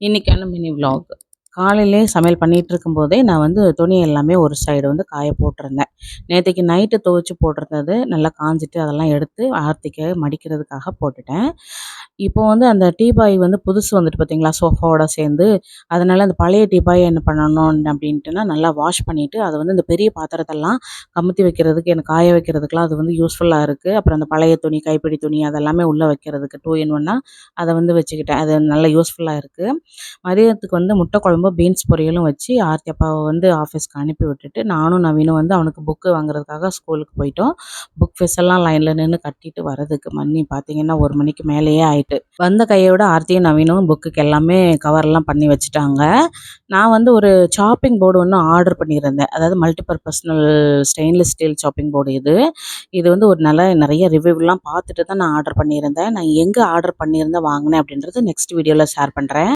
இன்னைக்கான mini vlog. காலையிலே சமையல் பண்ணிட்டு இருக்கும்போதே நான் வந்து துணி எல்லாமே ஒரு சைடு வந்து காய போட்டிருந்தேன். நேத்தைக்கு நைட்டு துவைச்சு போட்டிருந்தது நல்லா காஞ்சிட்டு அதெல்லாம் எடுத்து ஆர்த்திக்கு மடிக்கிறதுக்காக போட்டுட்டேன். இப்போ வந்து அந்த டீபாய் வந்து புதுசு வந்துட்டு பார்த்தீங்களா சோஃபாவோட சேர்ந்து. அதனால அந்த பழைய டீபாயை என்ன பண்ணணும் அப்படின்ட்டுனா நல்லா வாஷ் பண்ணிவிட்டு அதை வந்து இந்த பெரிய பாத்திரத்தெல்லாம் கமுத்தி வைக்கிறதுக்கு எனக்கு காய வைக்கிறதுக்கெலாம் அது வந்து யூஸ்ஃபுல்லாக இருக்குது. அப்புறம் அந்த பழைய துணி கைப்பிடி துணி அதெல்லாமே உள்ளே வைக்கிறதுக்கு 2 in 1 அதை வந்து வச்சுக்கிட்டேன். அது நல்லா யூஸ்ஃபுல்லாக இருக்குது. மதியத்துக்கு வந்து முட்டை குழம்பும் பீன்ஸ் பொரியலும் வச்சு ஆர்த்தி அப்பாவை வந்து ஆஃபீஸ்க்கு அனுப்பி விட்டுட்டு நானும் நவீனும் வந்து அவனுக்கு புக்கு வாங்குறதுக்காக ஸ்கூலுக்கு போயிட்டோம். புக் ஃபீஸ் எல்லாம் லைனில் நின்று கட்டிட்டு வரதுக்கு மணி பார்த்தீங்கன்னா 1 மணிக்கு மேலேயே ஆயிட்டு. வந்த கையோட ஆர்த்தியும் நவீனும் புக்குக்கு எல்லாமே கவர்லாம் பண்ணி வச்சுட்டாங்க. நான் வந்து ஒரு சாப்பிங் போர்டு ஒன்று ஆர்டர் பண்ணியிருந்தேன். அதாவது மல்டிபர்பஸ்னல் ஸ்டெயின்லெஸ் ஸ்டீல் சாப்பிங் போர்டு இது. இது வந்து ஒரு நிறைய ரிவ்யூலாம் பார்த்துட்டு தான் நான் ஆர்டர் பண்ணியிருந்தேன். நான் எங்கே ஆர்டர் பண்ணியிருந்தேன் வாங்கினேன் அப்படின்றது நெக்ஸ்ட் வீடியோவில் ஷேர் பண்ணுறேன்.